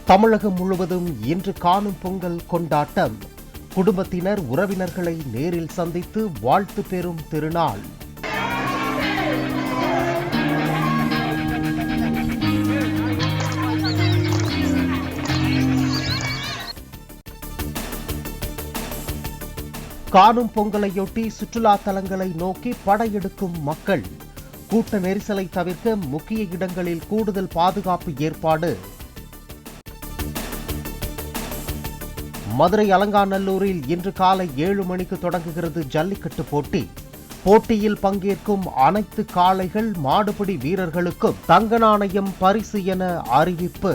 தமிழகம் முழுவதும் இன்று காணும் பொங்கல் கொண்டாட்டம். குடும்பத்தினர் உறவினர்களை நேரில் சந்தித்து வாழ்த்து பெறும் திருநாள். காணும் பொங்கலையொட்டி சுற்றுலா தலங்களை நோக்கி படையெடுக்கும் மக்கள். கூட்ட நெரிசலை தவிர்க்க முக்கிய இடங்களில் கூடுதல் பாதுகாப்பு ஏற்பாடு. மதுரை அலங்காநல்லூரில் இன்று காலை 7 மணிக்கு தொடங்குகிறது ஜல்லிக்கட்டு போட்டி. போட்டியில் பங்கேற்கும் அனைத்து காளைகள் மாடுபிடி வீரர்களுக்கும் தங்க நாணயம் பரிசு என அறிவிப்பு.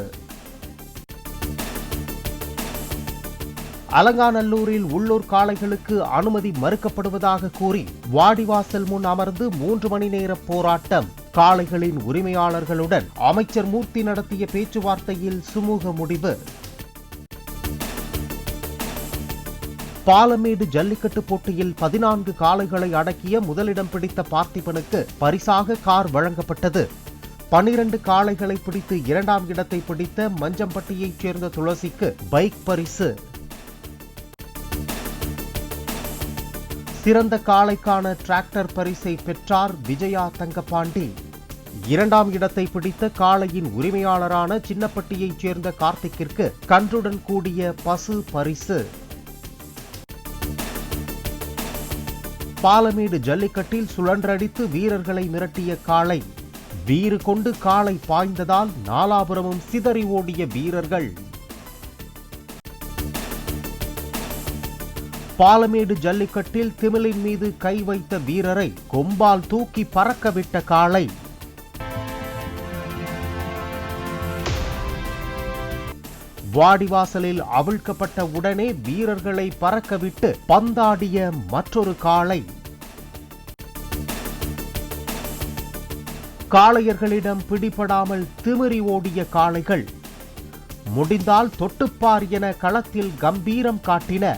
அலங்காநல்லூரில் உள்ளூர் காளைகளுக்கு அனுமதி மறுக்கப்படுவதாக கூறி வாடிவாசல் முன் அமர்ந்து 3 மணி நேர போராட்டம். காளைகளின் உரிமையாளர்களுடன் அமைச்சர் மூர்த்தி நடத்திய பேச்சுவார்த்தையில் சுமூக முடிவு. பாலமேடு ஜல்லிக்கட்டு போட்டியில் 14 காளைகளை அடக்கிய முதலிடம் பிடித்த பார்த்திபனுக்கு பரிசாக கார் வழங்கப்பட்டது. 12 காளைகளை பிடித்து 2ஆம் இடத்தை பிடித்த மஞ்சம்பட்டியைச் சேர்ந்த துளசிக்கு பைக் பரிசு. சிறந்த காளைக்கான டிராக்டர் பரிசை பெற்றார் விஜயா தங்கபாண்டி. 2ஆம் இடத்தை பிடித்த காளையின் உரிமையாளரான சின்னப்பட்டியைச் சேர்ந்த கார்த்திக்கிற்கு கன்றுடன் கூடிய பசு பரிசு. பாலமேடு ஜல்லிக்கட்டில் சுழன்றடித்து வீரர்களை மிரட்டிய காளை. வீறு கொண்டு காளை பாய்ந்ததால் நாலாபுரமும் சிதறி ஓடிய வீரர்கள். பாலமேடு ஜல்லிக்கட்டில் திமிலின் மீது கை வைத்த வீரரை கொம்பால் தூக்கி பறக்கவிட்ட காளை. வாடிவாசலில் அவிழ்க்கப்பட்ட உடனே வீரர்களை பறக்கவிட்டு பந்தாடிய மற்றொரு காளை. காளையர்களிடம் பிடிபடாமல் திமிரி ஓடிய காளைகள். முடிந்தால் தொட்டுப்பார் என களத்தில் கம்பீரம் காட்டின.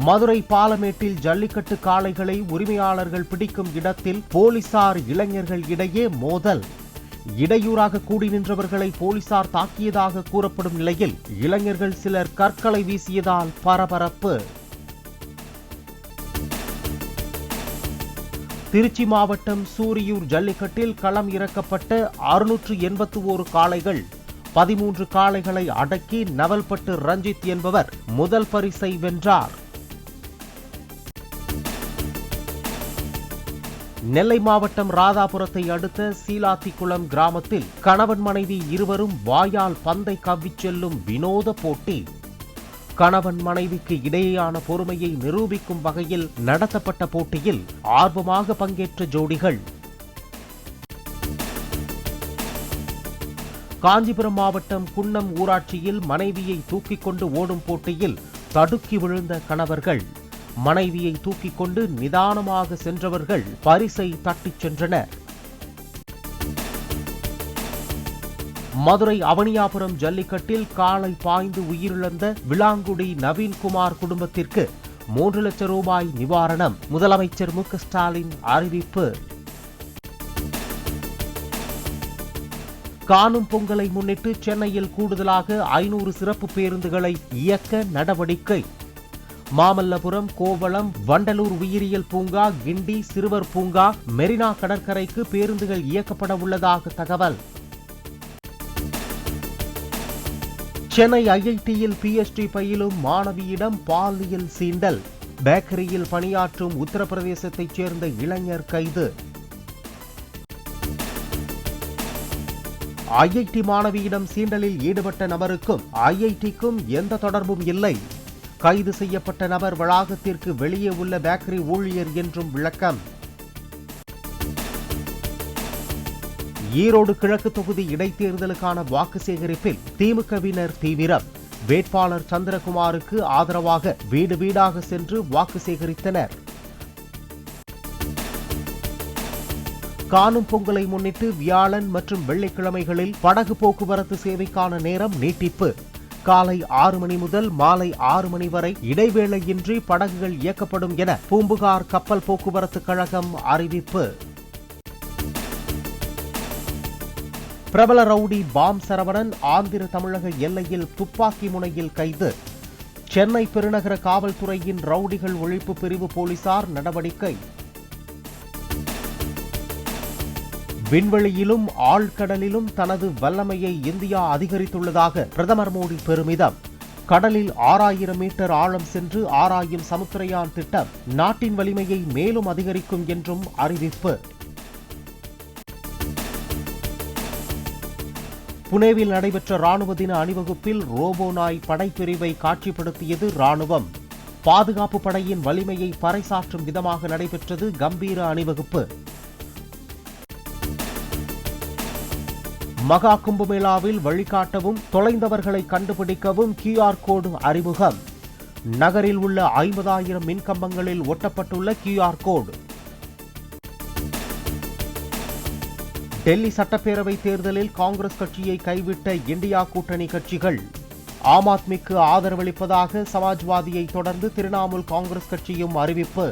மதுரை பாலமேட்டில் ஜல்லிக்கட்டு காளைகளை உரிமையாளர்கள் பிடிக்கும் இடத்தில் போலீசார் இளைஞர்கள் இடையே மோதல். இடையூறாக கூடி நின்றவர்களை போலீசார் தாக்கியதாக கூறப்படும் நிலையில் இளைஞர்கள் சிலர் கற்களை வீசியதால் பரபரப்பு. திருச்சி மாவட்டம் சூரியூர் ஜல்லிக்கட்டில் களம் இறக்கப்பட்ட 681 காளைகள் 13 காளைகளை அடக்கி நவல்பட்டு ரஞ்சித் என்பவர் முதல் பரிசை வென்றார். நெல்லை மாவட்டம் ராதாபுரத்தை அடுத்த சீலாத்திக்குளம் கிராமத்தில் கணவன் மனைவி இருவரும் வாயால் பந்தை கவ்விச் செல்லும் வினோத போட்டி. கணவன் மனைவிக்கு இடையேயான பொறுமையை நிரூபிக்கும் வகையில் நடத்தப்பட்ட போட்டியில் ஆர்வமாக பங்கேற்ற ஜோடிகள். காஞ்சிபுரம் மாவட்டம் குன்னம் ஊராட்சியில் மனைவியை தூக்கிக் கொண்டு ஓடும் போட்டியில் தடுக்கி விழுந்த கணவர்கள். மனைவியை தூக்கிக் கொண்டு நிதானமாக சென்றவர்கள் பரிசை தட்டிச் சென்றனர். மதுரை அவனியாபுரம் ஜல்லிக்கட்டில் காளை பாய்ந்து உயிரிழந்த விளாங்குடி நவீன்குமார் குடும்பத்திற்கு 3 லட்சம் ரூபாய் நிவாரணம். முதலமைச்சர் மு.க. ஸ்டாலின் அறிவிப்பு. காணும் பொங்கலை முன்னிட்டு சென்னையில் கூடுதலாக 500 சிறப்பு பேருந்துகளை இயக்க நடவடிக்கை. மாமல்லபுரம், கோவளம், வண்டலூர் உயிரியல் பூங்கா, கிண்டி சிறுவர் பூங்கா, மெரினா கடற்கரைக்கு பேருந்துகள் இயக்கப்பட உள்ளதாக தகவல். சென்னை ஐஐடியில் PhD பயிலும் மாணவியிடம் பாலியல் சீண்டல். பேக்கரியில் பணியாற்றும் உத்தரப்பிரதேசத்தைச் சேர்ந்த இளைஞர் கைது. ஐஐடி மாணவியிடம் சீண்டலில் ஈடுபட்ட நபருக்கும் ஐஐடிக்கும் எந்த தொடர்பும் இல்லை. கைது செய்யப்பட்ட நபர் வளாகத்திற்கு வெளியே உள்ள பேக்கரி ஊழியர் என்றும் விளக்கம். ஈரோடு கிழக்கு தொகுதி இடைத்தேர்தலுக்கான வாக்கு சேகரிப்பில் திமுகவினர் தீவிரம். வேட்பாளர் சந்திரகுமாருக்கு ஆதரவாக வீடு வீடாக சென்று வாக்கு சேகரித்தனர். காணும் பொங்கலை முன்னிட்டு வியாழன் மற்றும் வெள்ளிக்கிழமைகளில் படகு போக்குவரத்து சேவைக்கான நேரம் நீட்டிப்பு. காலை 6 மணி முதல் மாலை 6 மணி வரை இடைவேளையின்றி படகுகள் இயக்கப்படும் என பூம்புகார் கப்பல் போக்குவரத்து கழகம் அறிவிப்பு. பிரபல ரவுடி பாம் சரவணன் ஆந்திர தமிழக எல்லையில் துப்பாக்கி முனையில் கைது. சென்னை பெருநகர காவல்துறையின் ரவுடிகள் ஒழிப்பு பிரிவு போலீசார் நடவடிக்கை. விண்வெளியிலும் ஆழ்கடலிலும் தனது வல்லமையை இந்தியா அதிகரித்துள்ளதாக பிரதமர் மோடி பெருமிதம். கடலில் 6000 மீட்டர் ஆழம் சென்று ஆராயும் சமுத்திரயான் திட்டம் நாட்டின் வலிமையை மேலும் அதிகரிக்கும் என்றும் அறிவிப்பு. புனேவில் நடைபெற்ற ராணுவ தின அணிவகுப்பில் ரோபோ நாய் படைப்பிரிவை காட்சிப்படுத்தியது ராணுவம். பாதுகாப்பு படையின் வலிமையை பறைசாற்றும் விதமாக நடைபெற்றது கம்பீர அணிவகுப்பு. மகா கும்பமேளாவில் வழிகாட்டவும் தொலைந்தவர்களை கண்டுபிடிக்கவும் QR கோடு அறிமுகம். நகரில் உள்ள 50,000 மின்கம்பங்களில் ஒட்டப்பட்டுள்ள QR கோடு. டெல்லி சட்டப்பேரவை தேர்தலில் காங்கிரஸ் கட்சியை கைவிட்ட இந்தியா கூட்டணி கட்சிகள். ஆம் ஆத்மிக்கு ஆதரவளிப்பதாக சமாஜ்வாதியை தொடர்ந்து திரிணாமுல் காங்கிரஸ் கட்சியும் அறிவிப்பு.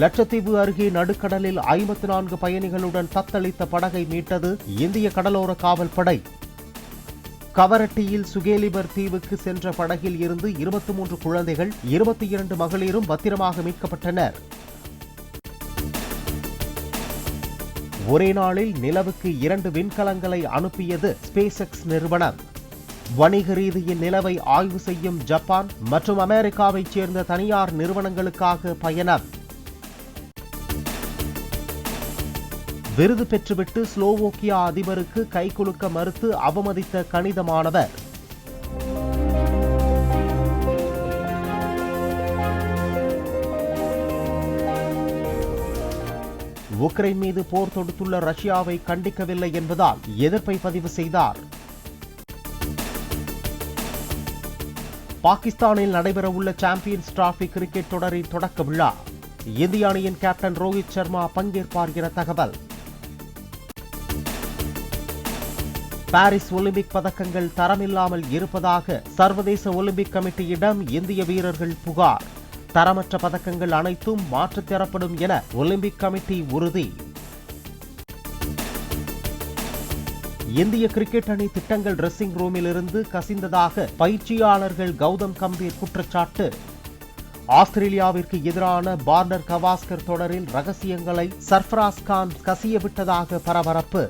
லட்சத்தீவு அருகே நடுக்கடலில் 54 பயணிகளுடன் தத்தளித்த படகை மீட்டது இந்திய கடலோர காவல்படை. கவரட்டியில் சுகேலிபர் தீவுக்கு சென்ற படகில் இருந்து 23 குழந்தைகள் 22 மகளிரும் பத்திரமாக மீட்கப்பட்டனர். ஒரே நாளில் நிலவுக்கு 2 விண்கலங்களை அனுப்பியது ஸ்பேஸ் எக்ஸ் நிறுவனம். வணிக ரீதியில் நிலவை ஆய்வு செய்யும் ஜப்பான் மற்றும் அமெரிக்காவைச் சேர்ந்த தனியார் நிறுவனங்களுக்காக பயணம். விருது பெற்றுவிட்டு ஸ்லோவோக்கியா அதிபருக்கு கைகுலுக்க மறுத்து அவமதித்த கணித மாணவர். உக்ரைன் மீது போர் தொடுத்துள்ள ரஷ்யாவை கண்டிக்கவில்லை என்பதால் எதிர்ப்பை பதிவு செய்தார். பாகிஸ்தானில் நடைபெறவுள்ள சாம்பியன்ஸ் டிராபி கிரிக்கெட் தொடரின் தொடக்க விழா. இந்திய அணியின் கேப்டன் ரோஹித் சர்மா பங்கேற்பார் என தகவல். பாரிஸ் ஒலிம்பிக் பதக்கங்கள் தரமில்லாமல் இருப்பதாக சர்வதேச ஒலிம்பிக் கமிட்டியிடம் இந்திய வீரர்கள் புகார். தரமற்ற பதக்கங்கள் அனைத்தும் மாற்றித் தரப்படும் என ஒலிம்பிக் கமிட்டி உறுதி. இந்திய கிரிக்கெட் அணி திட்டங்கள் டிரெஸ்ஸிங் ரூமில் இருந்து கசிந்ததாக பயிற்சியாளர்கள் கௌதம் கம்பீர் குற்றச்சாட்டு. ஆஸ்திரேலியாவிற்கு எதிரான பார்டர் கவாஸ்கர் தொடரில் ரகசியங்களை சர்ஃபராஸ் கான் கசியவிட்டதாக பரபரப்பு.